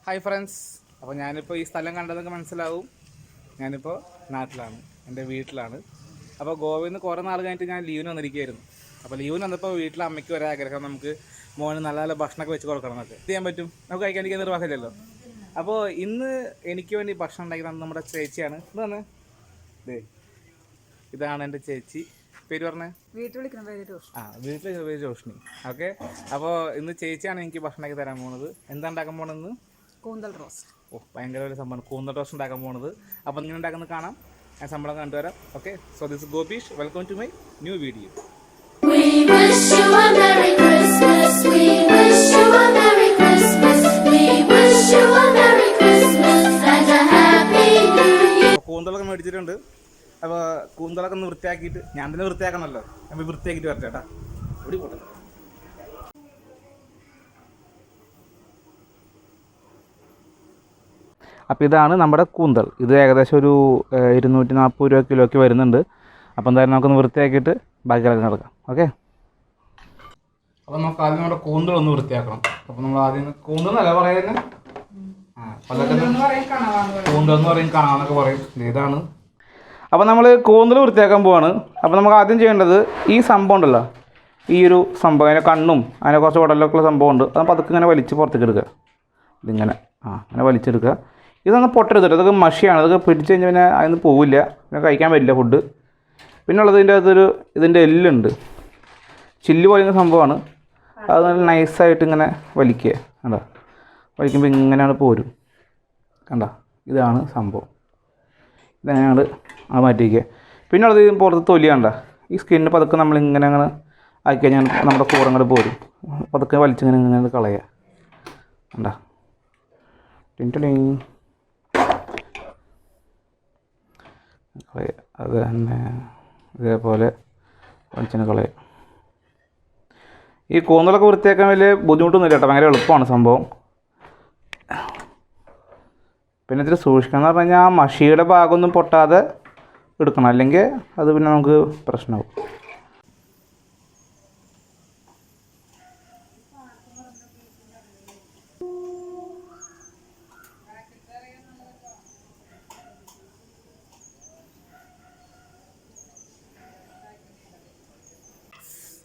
Hi friends, അപ്പോൾ ഞാനിപ്പോൾ ഈ സ്ഥലം കണ്ടതൊക്കെ മനസ്സിലാവും. ഞാനിപ്പോൾ നാട്ടിലാണ്, എൻ്റെ വീട്ടിലാണ്. അപ്പോൾ ഗോവയിൽ നിന്ന് കുറേ നാൾ കഴിഞ്ഞിട്ട് ഞാൻ ലീവിന് വന്നിരിക്കുകയായിരുന്നു. അപ്പോൾ ലീവിന് വന്നപ്പോൾ വീട്ടിൽ അമ്മയ്ക്ക് ഒരാഗ്രഹം, നമുക്ക് മോന് നല്ല നല്ല ഭക്ഷണമൊക്കെ വെച്ച് കൊടുക്കണം എന്നൊക്കെ. ചെയ്യാൻ പറ്റും, നമുക്ക് കഴിക്കാനിരിക്കാൻ നിർവാഹമില്ലല്ലോ. അപ്പോൾ ഇന്ന് എനിക്ക് വേണ്ടി ഭക്ഷണം ഉണ്ടാക്കി തന്നത് നമ്മുടെ ചേച്ചിയാണ്. ഇതാണ് ഇതാണ് എൻ്റെ ചേച്ചി. പേര് പറഞ്ഞേ? വീട്ടിൽ വിളിക്കുന്ന പേര് റോഷ്നി. ഓക്കെ, അപ്പോൾ ഇന്ന് ചേച്ചിയാണ് എനിക്ക് ഭക്ഷണമൊക്കെ തരാൻ പോകുന്നത്. എന്താ ഉണ്ടാക്കാൻ പോകണമെന്ന്? കൂന്തൽ റോസ്റ്റ്. ഭയങ്കര ഒരു സംഭവമാണ് കൂന്തൽ റോസ്റ്റ് ഉണ്ടാക്കാൻ പോകുന്നത്. അപ്പോൾ നിങ്ങൾ ഉണ്ടാക്കുന്നത് കാണാം, ഞാൻ സംഭവം കണ്ടുവരാം. Okay, so this Gopeesh, welcome to my new video. കൂന്തലൊക്കെ മേടിച്ചിട്ടുണ്ട്. അപ്പോൾ കൂന്തലൊക്കെ ഒന്ന് വൃത്തിയാക്കിയിട്ട്, ഞാൻ തന്നെ വൃത്തിയാക്കണമല്ലോ, നമ്മൾ വൃത്തിയാക്കിയിട്ട് വരട്ടെ കേട്ടാ. ഇവിടെ പോട്ടെ. അപ്പോൾ ഇതാണ് നമ്മുടെ കൂന്തൽ. ഇത് ഏകദേശം ഒരു 240 രൂപ കിലോയ്ക്ക് വരുന്നുണ്ട്. അപ്പോൾ എന്തായാലും നമുക്കൊന്ന് വൃത്തിയാക്കിയിട്ട് ബാക്കിയൊക്കെ നടക്കാം. ഓക്കെ, അപ്പോൾ നമുക്ക് ആദ്യം നമ്മുടെ കൂന്തൽ ഒന്ന് വൃത്തിയാക്കണം. അപ്പോൾ നമ്മൾ ആദ്യം കൂന്തൽ എന്നല്ല പറയുന്നത്, കൂന്തൽ എന്ന് പറയും, കാണാമെന്നൊക്കെ പറയും. ഇതാണ്. അപ്പോൾ നമ്മൾ കൂന്തൽ വൃത്തിയാക്കാൻ പോവാണ്. അപ്പോൾ നമുക്ക് ആദ്യം ചെയ്യേണ്ടത് ഈ സംഭവം ഉണ്ടല്ലോ, ഈ ഒരു സംഭവം, അതിൻ്റെ കണ്ണും അതിനെ കുറച്ച് ഉടലൊക്കെ ഉള്ള സംഭവം ഉണ്ട്. അത് പതുക്കെ ഇങ്ങനെ വലിച്ച് പുറത്തേക്ക് എടുക്കുക. ഇതിങ്ങനെ അങ്ങനെ വലിച്ചെടുക്കുക. ഇതൊന്ന് പൊട്ടരുത്, ഇതൊക്കെ മഷിയാണ്. ഇതൊക്കെ പിടിച്ച് കഴിഞ്ഞാൽ പിന്നെ അതിന് പോവില്ല, പിന്നെ കഴിക്കാൻ പറ്റില്ല ഫുഡ്. പിന്നെ ഉള്ളത് ഇതിൻ്റെ എല്ലുണ്ട്, ചില്ല് പോലുന്ന സംഭവമാണ്. അത് നല്ല നൈസായിട്ട് ഇങ്ങനെ വലിക്കുക. കണ്ടോ, വലിക്കുമ്പോൾ ഇങ്ങനെയാണ് പോരും. കണ്ടോ, ഇതാണ് സംഭവം. ഇതങ്ങനെയാണ് അത് മാറ്റിക്കുക. പിന്നെ ഉള്ളത് പുറത്ത് തൊലി കണ്ട, ഈ സ്കിന്നിന് പതുക്കെ നമ്മളിങ്ങനെ അങ്ങനെ ആക്കി കഴിഞ്ഞാൽ നമ്മുടെ കൂറങ്ങോട്ട് പോരും. പതുക്കെ വലിച്ചിങ്ങനെ ഇങ്ങനെ കളയുക. കണ്ടോ, കളയുക. അത് തന്നെ ഇതേപോലെ വലിച്ചിന് കളയുക. ഈ കൂന്തലൊക്കെ വൃത്തിയാക്കാൻ വലിയ ബുദ്ധിമുട്ടൊന്നുമില്ല കേട്ടോ, ഭയങ്കര എളുപ്പമാണ് സംഭവം. പിന്നെ ഇത്തിരി സൂക്ഷിക്കണം എന്ന് പറഞ്ഞു കഴിഞ്ഞാൽ ആ മഷിയുടെ ഭാഗമൊന്നും പൊട്ടാതെ എടുക്കണം, അല്ലെങ്കിൽ അത് പിന്നെ നമുക്ക് പ്രശ്നമാവും.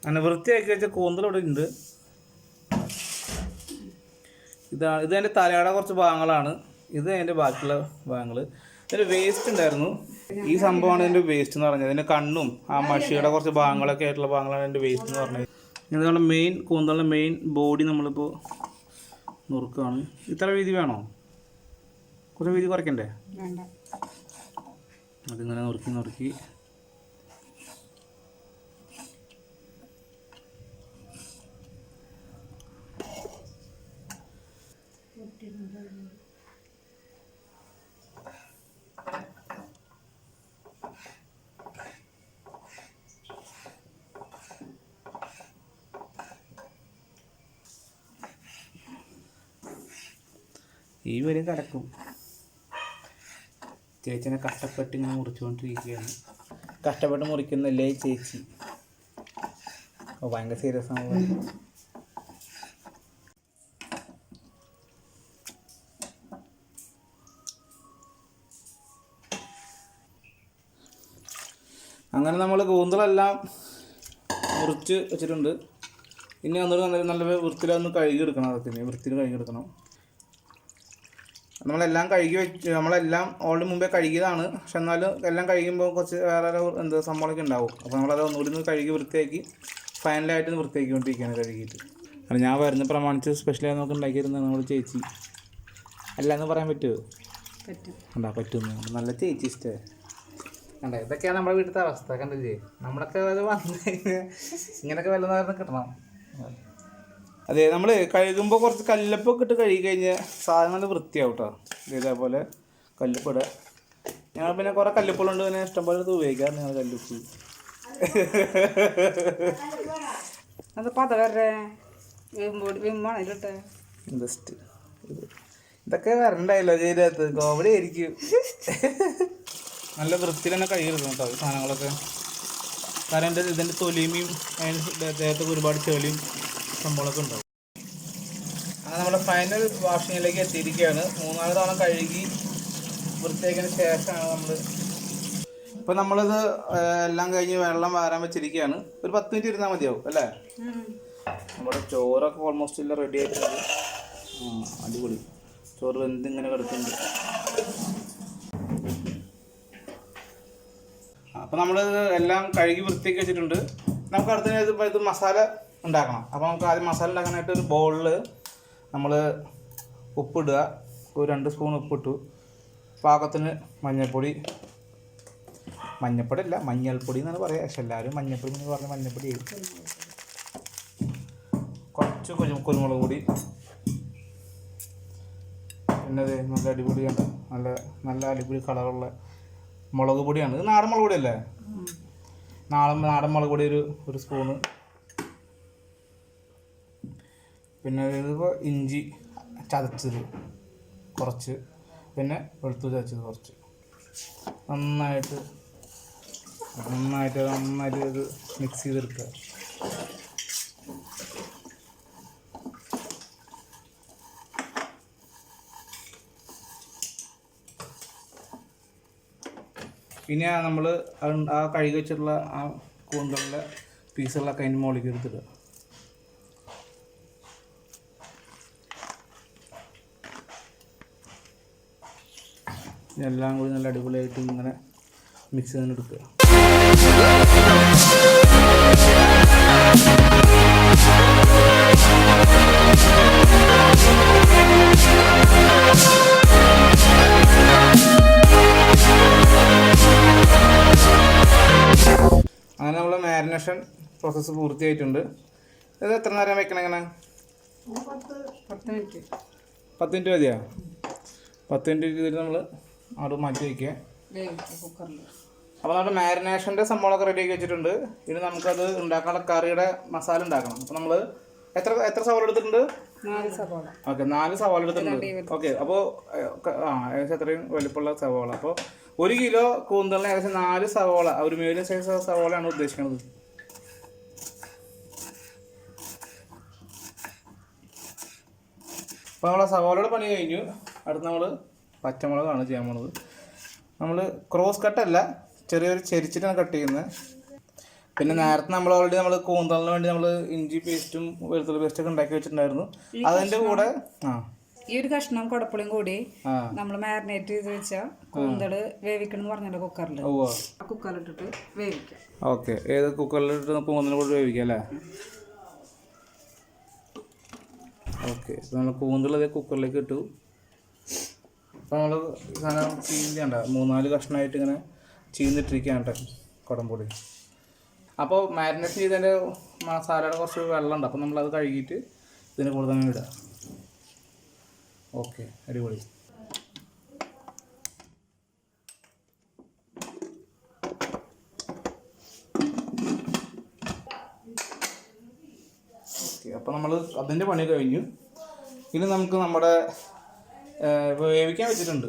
അങ്ങനെ വൃത്തിയാക്കി വെച്ച കൂന്തൽ ഇവിടെ ഉണ്ട്. ഇത് അതിൻ്റെ തലയുടെ കുറച്ച് ഭാഗങ്ങളാണ്. ഇത് അതിൻ്റെ ബാക്കിയുള്ള ഭാഗങ്ങൾ. ഇതിൻ്റെ വേസ്റ്റ് ഉണ്ടായിരുന്നു. ഈ സംഭവമാണ് ഇതിൻ്റെ വേസ്റ്റ് എന്ന് പറഞ്ഞത്. ഇതിൻ്റെ കണ്ണും ആ മഷിയുടെ കുറച്ച് ഭാഗങ്ങളൊക്കെ ആയിട്ടുള്ള ഭാഗങ്ങളാണ് ഇതിൻ്റെ വേസ്റ്റ് എന്ന് പറഞ്ഞത്. ഇത് നമ്മുടെ മെയിൻ കൂന്തലിൻ്റെ മെയിൻ ബോഡി നമ്മളിപ്പോൾ നുറുക്കുകയാണ്. ഇത്ര വീതി വേണോ? കുറച്ച് വീതി കുറയ്ക്കണ്ടേ? അതിങ്ങനെ നുറുക്കി ഈ വരെ കിടക്കും. ചേച്ചിനെ കഷ്ടപ്പെട്ട് ഇങ്ങനെ മുറിച്ചുകൊണ്ടിരിക്കുകയാണ്. കഷ്ടപ്പെട്ട് മുറിക്കുന്നല്ലേ ചേച്ചി? ഭയങ്കര സീരിയസ് ആണ്. അങ്ങനെ നമ്മൾ കൂന്തലെല്ലാം മുറിച്ച് വെച്ചിട്ടുണ്ട്. ഇനി ഒന്നുകൂടി നല്ല വൃത്തിയിലൊന്ന് കഴുകിയെടുക്കണം. അതൊക്കെ വൃത്തിയിൽ കഴുകിയെടുക്കണം. നമ്മളെല്ലാം ഓൾറെഡി മുമ്പേ കഴുകിയതാണ്. പക്ഷെ എന്നാലും എല്ലാം കഴിയുമ്പോൾ കുറച്ച് വേറെ സംഭവങ്ങളൊക്കെ ഉണ്ടാവും. അപ്പോൾ നമ്മളത് ഒന്നുകൂടി ഒന്ന് കഴുകി വൃത്തിയാക്കി ഫൈനലായിട്ട് വൃത്തിയാക്കിക്കൊണ്ടിരിക്കുകയാണ് കഴുകിയിട്ട്. കാരണം ഞാൻ വരുന്ന പ്രമാണിച്ച് സ്പെഷ്യലായി നമുക്ക് ഉണ്ടാക്കിയിരുന്നത് നമ്മൾ ചേച്ചി. അല്ലാന്ന് പറയാൻ പറ്റുമോ? കണ്ടാ പറ്റുമെന്ന്. നല്ല ചേച്ചി ഇഷ്ടമായി. കണ്ടേ, ഇതൊക്കെയാണ് നമ്മുടെ വീട്ടിലത്തെ അവസ്ഥ. കണ്ടില്ലേ, നമ്മളൊക്കെ അത് വന്നു കഴിഞ്ഞാൽ ഇങ്ങനെയൊക്കെ വല്ലതായിരുന്നു കിട്ടണം. അതെ, നമ്മൾ കഴുകുമ്പോൾ കുറച്ച് കല്ലുപ്പൊക്കെ ഇട്ട് കഴുകി കഴിഞ്ഞാൽ സാധനം നല്ല വൃത്തിയാവും കേട്ടോ. ഇതേപോലെ കല്ലുപ്പ് ഇടുക. ഞങ്ങൾ പിന്നെ കുറേ കല്ലുപ്പുകളുണ്ട്, പിന്നെ ഇഷ്ടംപോലെ ഇത് ഉപയോഗിക്കാറ്. ഞങ്ങൾ കല്ലുപ്പ് ബെസ്റ്റ്. ഇതൊക്കെ വരണ്ടായല്ലോ ചെയ്തകത്ത്, കോമഡി ആയിരിക്കും. നല്ല വൃത്തിയിൽ തന്നെ കഴുകിയെടുക്കണം കേട്ടോ സാധനങ്ങളൊക്കെ. കാരണം ഇതിൻ്റെ തൊലിമയും അതിൻ്റെ ദേഹത്തൊക്കെ ഒരുപാട് ചെളിയും സംഭവങ്ങളൊക്കെ ഉണ്ടാവും. അങ്ങനെ നമ്മുടെ ഫൈനൽ വാഷിങ്ങിലേക്ക് എത്തിയിരിക്കുകയാണ്. 3-4 തവണ കഴുകി വൃത്തിയാക്കിയതിന് ശേഷമാണ് നമ്മൾ ഇപ്പോൾ നമ്മളിത് എല്ലാം കഴിഞ്ഞ് വെള്ളം വാരാൻ വെച്ചിരിക്കുകയാണ്. ഒരു 10 മിനിറ്റ് ഇരുന്നാൽ മതിയാവും അല്ലേ? നമ്മുടെ ചോറൊക്കെ ഓൾമോസ്റ്റ് എല്ലാം റെഡി ആയിട്ടുണ്ട്. അടിപൊളി ചോറ് വെന്ത് ഇങ്ങനെ കിടക്കുന്നുണ്ട്. അപ്പോൾ നമ്മളിത് എല്ലാം കഴുകി വൃത്തിയാക്കി വെച്ചിട്ടുണ്ട്. നമുക്ക് അടുത്ത ഇത് മസാല ഉണ്ടാക്കണം. അപ്പോൾ നമുക്ക് ആദ്യം മസാല ഉണ്ടാക്കാനായിട്ട് ഒരു ബൗളിൽ നമ്മൾ ഉപ്പിടുക. ഒരു 2 സ്പൂൺ ഉപ്പിട്ടു. പാകത്തിന് മഞ്ഞൾപ്പൊടി അല്ല മഞ്ഞൾപ്പൊടി എന്നാണ് പറയുക. പക്ഷെ എല്ലാവരും മഞ്ഞൾപ്പൊടി എന്ന് പറഞ്ഞാൽ മഞ്ഞൾപ്പൊടി ആയിരിക്കും. കുറച്ച് കുരുമുളക് പൊടി. പിന്നെ അത് നല്ല അടിപൊളിയാണ്. നല്ല അടിപൊളി കളറുള്ള മുളക് പൊടിയാണ്. ഇത് നാടൻ മുളക് പൊടിയല്ലേ? നാടൻ മുളക് പൊടി ഒരു സ്പൂണ്. പിന്നെ ഇതിപ്പോൾ ഇഞ്ചി ചതച്ചത് കുറച്ച്. പിന്നെ വെളുത്തുള്ളി ചതച്ചത് കുറച്ച്. നന്നായിട്ട് ഇത് മിക്സ് ചെയ്തെടുക്കുക. പിന്നെ നമ്മൾ ആ കഴുകി വെച്ചിട്ടുള്ള ആ കൂന്തലിൻ്റെ പീസുകളൊക്കെ അതിൻ്റെ മുകളിലേക്ക് എടുത്തിടുക. എല്ലാം കൂടി നല്ല അടിപൊളിയായിട്ട് ഇങ്ങനെ മിക്സ് ചെയ്തെടുക്കുക. അങ്ങനെ നമ്മൾ മാരിനേഷൻ പ്രോസസ്സ് പൂർത്തിയായിട്ടുണ്ട്. ഇത് എത്ര നേരം വെക്കണം? ഇങ്ങനെ 10 മിനിറ്റ് മതിയോ? 10 മിനിറ്റ് ഇതിൽ നമ്മൾ അവിടെ മാറ്റി വയ്ക്കുക. അപ്പോൾ നമ്മുടെ മാരിനേഷൻ്റെ സംഭവങ്ങളൊക്കെ റെഡിയാക്കി വെച്ചിട്ടുണ്ട്. ഇനി നമുക്കത് ഉണ്ടാക്കാനുള്ള കറിയുടെ മസാല ഉണ്ടാക്കണം. അപ്പോൾ നമ്മൾ എത്ര സവാള എടുത്തിട്ടുണ്ട്? 4 സവാള. ഓക്കെ, 4 സവാള എടുത്തിട്ടുണ്ട്. ഓക്കെ, അപ്പോൾ ഏകദേശം അത്രയും വലിപ്പമുള്ള സവാള. അപ്പോൾ 1 കിലോ കൂന്തലിന് ഏകദേശം 4 സവാള, ഒരു മീഡിയം സൈസ് സവാളയാണ് ഉദ്ദേശിക്കുന്നത്. അപ്പോൾ നമ്മളെ സവാളയുടെ പണി കഴിഞ്ഞു. അടുത്ത് നമ്മൾ പച്ചമുളകാണ് ചെയ്യാൻ പോണത്. നമ്മൾ ക്രോസ് കട്ടല്ല, ചെറിയൊരു ചെരിച്ചിട്ടാണ് കട്ട് ചെയ്യുന്നത്. പിന്നെ നേരത്തെ നമ്മൾ ഓൾറെഡി കൂന്തലിന് വേണ്ടി നമ്മൾ ഇഞ്ചി പേസ്റ്റും വെളുത്തുള്ളി പേസ്റ്റൊക്കെ ഉണ്ടാക്കി വെച്ചിട്ടുണ്ടായിരുന്നു. അതിൻ്റെ കൂടെ ഈ ഒരു കഷ്ണം കുടപ്പുളിയും കൂടി നമ്മൾ മാരിനേറ്റ് ചെയ്ത് വെച്ചാൽ കൂന്തള് വേവിക്കണം എന്ന് പറഞ്ഞല്ലോ കുക്കറിൽ. കുക്കറിലിട്ടിട്ട് വേവിക്കാം. ഓക്കെ, ഏത് കുക്കറിലിട്ട് കൂന്തലിനെ കൂടി വേവിക്കാം അല്ലേ? ഓക്കെ, നമ്മൾ കൂന്തൽ അതേ കുക്കറിലേക്ക് ഇട്ടു. അപ്പോൾ നമ്മൾ സാധനം ചീന്തിയണ്ട 3-4 കഷ്ണമായിട്ട് ഇങ്ങനെ ചീന്തിട്ടിരിക്കുകയാണ് കേട്ടോ കുടംപൊടി. അപ്പോൾ മാരിനേറ്റ് ചെയ്തതിൻ്റെ മസാലയുടെ കുറച്ച് വെള്ളമുണ്ട്. അപ്പോൾ നമ്മളത് കഴുകിയിട്ട് ഇതിന് കൂടെ തന്നെ ഇടുക. ഓക്കെ, അടിപൊളി. ഓക്കെ, അപ്പോൾ നമ്മൾ അതിൻ്റെ പണി കഴിഞ്ഞു. ഇനി നമുക്ക് നമ്മുടെ വേവിക്കാൻ വെച്ചിട്ടുണ്ട്.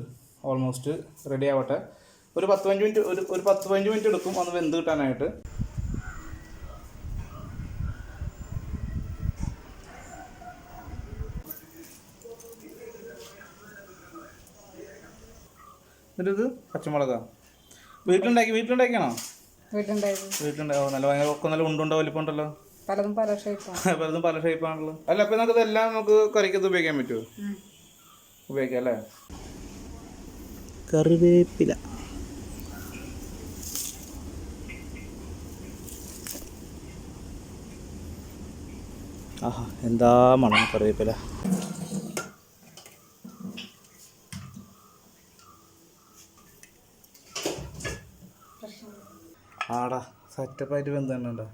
ഓൾമോസ്റ്റ് റെഡി ആവട്ടെ. ഒരു 10-15 മിനിറ്റ് ഒരു 10-15 മിനിറ്റ് എടുക്കും ഒന്ന് വെന്ത് കിട്ടാനായിട്ട്. എന്നിട്ടിത് പച്ചമുളകാണ് വീട്ടിലുണ്ടാക്കിയാണോ? വീട്ടിലുണ്ടാവും. നല്ല ഭയങ്കര നല്ല ഉണ്ടുണ്ടോ വലിപ്പമുണ്ടല്ലോ. പലതും പല ഷേപ്പാണല്ലോ. അല്ല, അപ്പം നമുക്കിതെല്ലാം നമുക്ക് കറിക്കത് ഉപയോഗിക്കാൻ പറ്റുമോ? ഉപയോഗിക്കാം അല്ലേ? കറിവേപ്പില. ആഹാ, എന്താ മണം കറിവേപ്പില. ആടാ സെറ്റപ്പായിട്ട് വെന്തുണ്ടോ?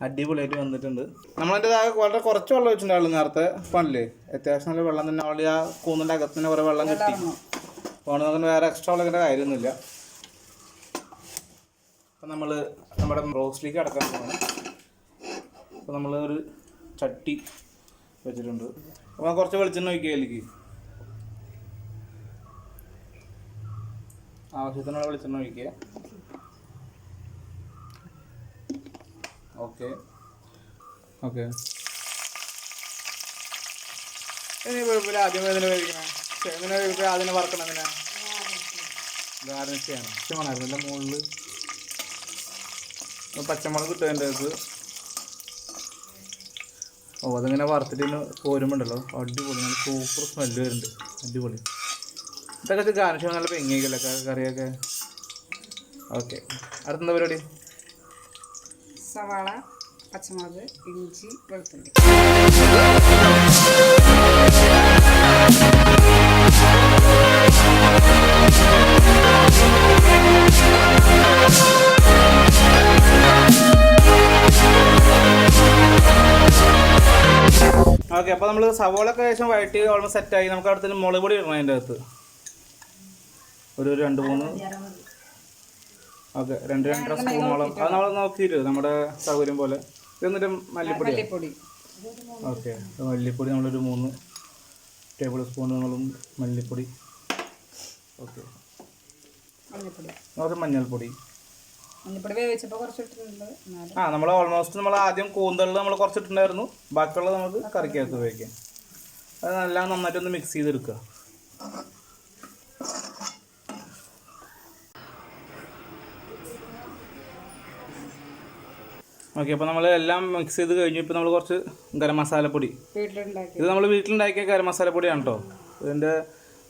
അടിപൊളിയായിട്ട് വന്നിട്ടുണ്ട്. നമ്മളതിൻ്റെ വളരെ കുറച്ച് വെള്ളം വെച്ചിട്ടുണ്ടാവുള്ളൂ നേരത്തെ. പണില്ലേ അത്യാവശ്യം നല്ല വെള്ളം തന്നെ. ഓൾറെഡി ആ കൂന്നിൻ്റെ അകത്ത് തന്നെ കുറേ വെള്ളം കിട്ടി. അതുകൊണ്ട് നമുക്ക് വേറെ എക്സ്ട്രാ വെള്ളത്തിൻ്റെ കാര്യമൊന്നുമില്ല. അപ്പം നമ്മൾ നമ്മുടെ റോസ്റ്റിലേക്ക് അടക്കാൻ പോകണം. അപ്പോൾ നമ്മൾ ഒരു ചട്ടി വെച്ചിട്ടുണ്ട്. അപ്പോൾ കുറച്ച് വെളിച്ചെണ്ണ ഒഴിക്കുക. അതിലേക്ക് ആവശ്യത്തിനുള്ള വെളിച്ചെണ്ണ ഒഴിക്കുക. ഓക്കെ കുഴപ്പമില്ല. ആദ്യം ഇതിനെ വേവിക്കണേ, ഇതിനെ വേവിക്കുക, അതിനെ വറക്കണം. ഇതിനെ ഗാർണിഷ് ചെയ്യണം. ഇഷ്ടമാണായിരുന്നു എൻ്റെ മുകളിൽ പച്ചമുളക് കിട്ടും അത്. അതിങ്ങനെ വറുത്തിട്ട് പോരുമ്പോണ്ടല്ലോ അടിപൊളി, നല്ല സൂപ്പർ സ്മെല്ല് വരുന്നുണ്ട്. അടിപൊളി. ഇതൊക്കെ ഗാർണിഷ് നല്ല പെങ്ങിക്കല്ലേ കറിയൊക്കെ. ഓക്കെ, അടുത്തെന്താ പരിപാടി? സവാള, പച്ചമുളക്, ഇഞ്ചി, വെളുത്തുള്ളി. ഓക്കെ, അപ്പോൾ നമ്മൾ സവോളൊക്കെ ഏകദേശം വഴറ്റി ഓൾമോസ്റ്റ് സെറ്റായി. നമുക്ക് അടുത്ത് മുളക് പൊടി ഇടണം അതിൻ്റെ അകത്ത്. ഒരു 2-3 ഓക്കെ 2-2.5 സ്പൂണോളം. അത് നമ്മൾ നോക്കിയിട്ട് നമ്മുടെ സൗകര്യം പോലെ. എന്നിട്ട് മല്ലിപ്പൊടി. ഓക്കെ, മല്ലിപ്പൊടി നമ്മളൊരു 3 ടേബിൾ സ്പൂണുകളും മല്ലിപ്പൊടി. ഓക്കെ, കുറച്ച് മഞ്ഞൾപ്പൊടി. നമ്മൾ ഓൾമോസ്റ്റ് നമ്മൾ ആദ്യം കൂന്തളിൽ നമ്മൾ കുറച്ചിട്ടുണ്ടായിരുന്നു. ബാക്കിയുള്ളത് നമുക്ക് കറിക്കകത്ത് ഉപയോഗിക്കാം. അത് എല്ലാം നന്നായിട്ടൊന്ന് മിക്സ് ചെയ്തെടുക്കുക. ഓക്കെ, അപ്പോൾ നമ്മൾ എല്ലാം മിക്സ് ചെയ്ത് കഴിഞ്ഞു. ഇപ്പോൾ നമ്മൾ കുറച്ച് ഗരം മസാലപ്പൊടി, ഇത് നമ്മൾ വീട്ടിലുണ്ടാക്കിയ ഗരം മസാലപ്പൊടിയാണ് കേട്ടോ. ഇതിൻ്റെ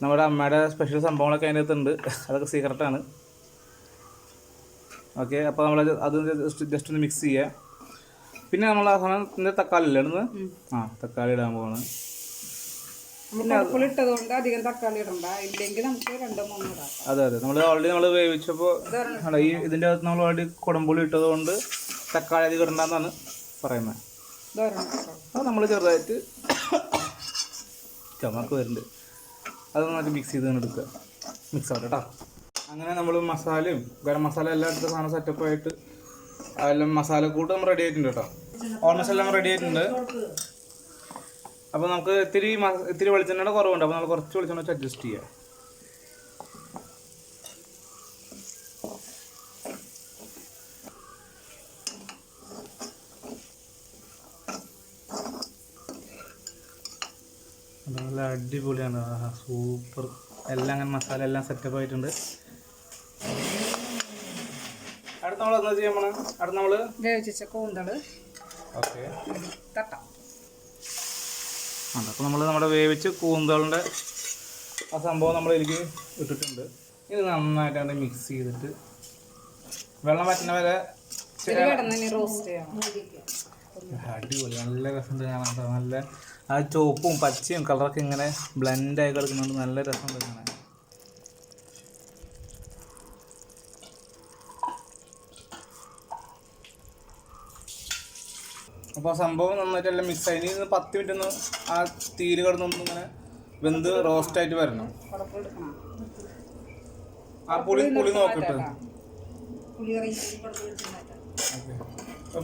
നമ്മുടെ അമ്മയുടെ സ്പെഷ്യൽ സംഭവങ്ങളൊക്കെ അതിൻ്റെ അകത്തുണ്ട്, അതൊക്കെ സീക്രട്ടാണ്. ഓക്കെ, അപ്പോൾ നമ്മൾ അത് ജസ്റ്റ് ഒന്ന് മിക്സ് ചെയ്യുക. പിന്നെ നമ്മൾ ആ സമയത്ത് തക്കാളി ഇല്ലേ ഇടുന്നത്? തക്കാളി ഇടാൻ പോവാണ്. അതെ, നമ്മൾ ഓൾറെഡി നമ്മൾ വേവിച്ചപ്പോൾ ഇതിൻ്റെ അകത്ത് നമ്മൾ ഓൾറെഡി കുടംപുളി ഇട്ടത് കൊണ്ട് തക്കാളി അധികം ഇടണ്ടെന്നാണ് പറയുന്നത്. അത് നമ്മൾ ചെറുതായിട്ട് ചുമക്ക് വരുന്നുണ്ട്, അത് നന്നായിട്ട് മിക്സ് ചെയ്ത് എടുക്കുക. മിക്സ് ആവട്ടെ കേട്ടോ. അങ്ങനെ നമ്മൾ മസാലയും ഗരം മസാല എല്ലാം എടുത്ത സാധനം സെറ്റപ്പായിട്ട് അതെല്ലാം മസാലക്കൂട്ട് നമ്മൾ റെഡി ആയിട്ടുണ്ട് കേട്ടോ. ഓൾമോസ്റ്റ് എല്ലാം റെഡി ആയിട്ടുണ്ട്. അപ്പോൾ നമുക്ക് ഇത്തിരി വെളിച്ചെണ്ണയുടെ കുറവുണ്ട്. അപ്പോൾ നമ്മൾ കുറച്ച് വെളിച്ചെണ്ണ വെച്ച് അഡ്ജസ്റ്റ് ചെയ്യാം. നല്ല അടിപൊളിയാണ്, സൂപ്പർ. എല്ലാം അങ്ങനെ മസാല എല്ലാം സെറ്റപ്പ് ആയിട്ടുണ്ട്. അടുത്ത നമ്മൾ എന്താ ചെയ്യാൻ പോണേ? അടുത്ത നമ്മൾ വേവിച്ച കൂന്തള്. ഓക്കെ, അപ്പോൾ നമ്മൾ നമ്മുടെ വേവിച്ച് കൂന്തളിൻ്റെ ആ സംഭവം നമ്മളിതിലേക്ക് ഇട്ടിട്ടുണ്ട്. ഇത് നന്നായിട്ട് മിക്സ് ചെയ്തിട്ട് വെള്ളം വറ്റുന്ന വരെ അടിപൊളി. നല്ല രസമുണ്ട് കാണാൻ. നല്ല ആ ചുവപ്പും പച്ചയും കളറൊക്കെ ഇങ്ങനെ ബ്ലെൻഡായി കിടക്കുന്നുണ്ട്. നല്ല രസമുണ്ട് കാണാൻ. അപ്പോൾ സംഭവം നന്നായിട്ടെല്ലാം മിക്സ് ആയി. ഇനി 10 മിനിറ്റ് ഒന്ന് ആ തീര് കിടന്നൊന്നും ഇങ്ങനെ വെന്ത് റോസ്റ്റായിട്ട് വരണം. ആ പുളി നോക്കിട്ട്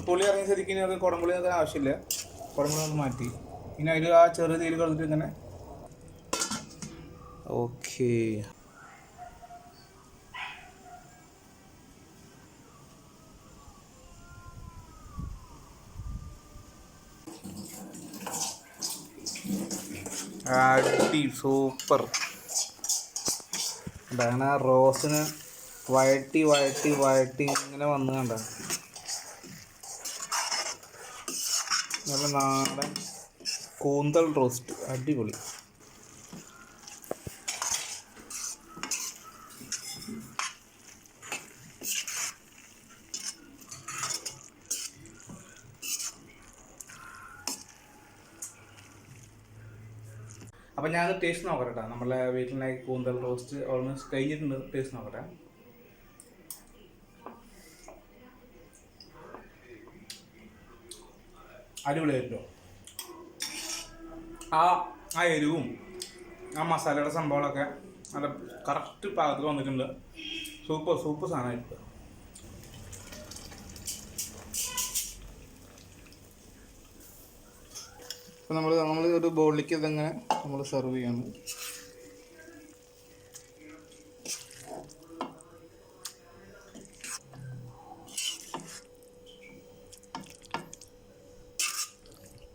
പുളി ഇറങ്ങിയ ശരിക്കും ഇനി അത് കുടംപുളി നോക്കാൻ ആവശ്യമില്ല. കുടംപുളി ഒന്ന് മാറ്റി ഇനി അതിൽ ആ ചെറിയ തീര് കിടന്നിട്ട് ഇങ്ങനെ. ഓക്കേ, അടി സൂപ്പർ. അങ്ങനെ റോസിന് വഴട്ടി ഇങ്ങനെ വന്ന് കണ്ട നല്ല നാടൻ കൂന്തൽ റോസ്റ്റ് അടിപൊളി. അപ്പം ഞാനത് ടേസ്റ്റ് നോക്കട്ടെ കേട്ടോ. നമ്മളെ വീട്ടിലുണ്ടാക്കി കൂന്തൽ റോസ്റ്റ് ഓൾമോസ്റ്റ് കഴിഞ്ഞിട്ടുണ്ട്. ടേസ്റ്റ് നോക്കട്ടെ. അടിപൊളിയായിട്ടോ. ആ എരിവും ആ മസാലയുടെ സംഭവങ്ങളൊക്കെ നല്ല കറക്റ്റ് പാകത്തിൽ വന്നിട്ടുണ്ട്. സൂപ്പർ സാധനമായിട്ട്. അപ്പോൾ നമ്മൾ ഒരു ബൗളിലേക്ക് ഇതങ്ങനെ നമ്മൾ സെർവ് ചെയ്യണം.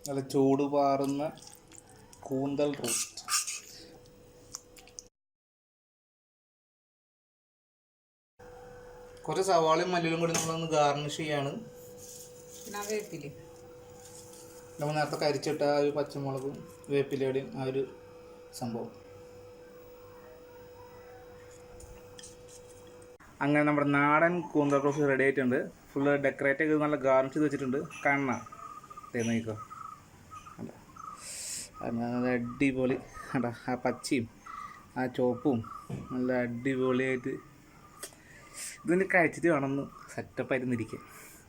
നല്ല ചൂട് പാറുന്ന കൂന്തൽ റോസ്റ്റ്. കുറച്ച് സവാളയും മല്ലിയിലും കൂടി നമ്മളൊന്ന് ഗാർണിഷ് ചെയ്യാണ്. പിന്നെ വേപ്പില് നമ്മൾ നേരത്തെ കരിച്ചിട്ട ആ ഒരു പച്ചമുളകും വേപ്പിലയുടെയും ആ ഒരു സംഭവം. അങ്ങനെ നമ്മുടെ നാടൻ കൂന്തൽ റോസ്റ്റ് റെഡി ആയിട്ടുണ്ട്. ഫുള്ള് ഡെക്കറേറ്റ് ചെയ്ത് നല്ല ഗാർണിഷ് ചെയ്ത് വെച്ചിട്ടുണ്ട്. കണ്ണ നോക്കിക്കോ, നല്ല അടിപൊളി കണ്ടാ. ആ പച്ചയും ആ ചുവപ്പും നല്ല അടിപൊളിയായിട്ട് ഇതിന് കഴിച്ചിട്ട് വേണമെന്ന് സെറ്റപ്പായിരുന്നിരിക്കുക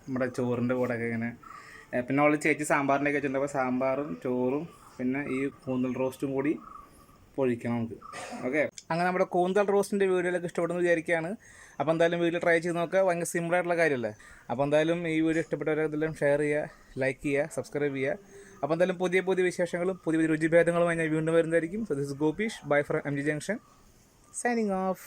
നമ്മുടെ ചോറിൻ്റെ കൂടെയൊക്കെ ഇങ്ങനെ. പിന്നെ അവൾ ചേച്ചി സാമ്പാറിൻ്റെ ഒക്കെ വെച്ചിട്ടുണ്ട്. അപ്പോൾ സാമ്പാറും ചോറും പിന്നെ ഈ കൂന്തൽ റോസ്റ്റും കൂടി പൊഴിക്കണം നമുക്ക്. ഓക്കെ, അങ്ങനെ നമ്മുടെ കൂന്തൽ റോസ്റ്റിൻ്റെ വീഡിയോയിലൊക്കെ ഇഷ്ടപ്പെടുന്നു വിചാരിക്കുകയാണ്. അപ്പോൾ എന്തായാലും വീഡിയോ ട്രൈ ചെയ്ത് നോക്കുക. ഭയങ്കര സിമ്പിളായിട്ടുള്ള കാര്യമല്ലേ. അപ്പോൾ എന്തായാലും ഈ വീഡിയോ ഇഷ്ടപ്പെട്ടവരെല്ലാം ഷെയർ ചെയ്യുക, ലൈക്ക് ചെയ്യുക, സബ്സ്ക്രൈബ് ചെയ്യുക. അപ്പോൾ എന്തായാലും പുതിയ പുതിയ വിശേഷങ്ങളും പുതിയ പുതിയ രുചിഭേദങ്ങളുമായി ഞാൻ വീണ്ടും വരുന്നതായിരിക്കും. So this is Gopeesh, bye from MG junction, signing off.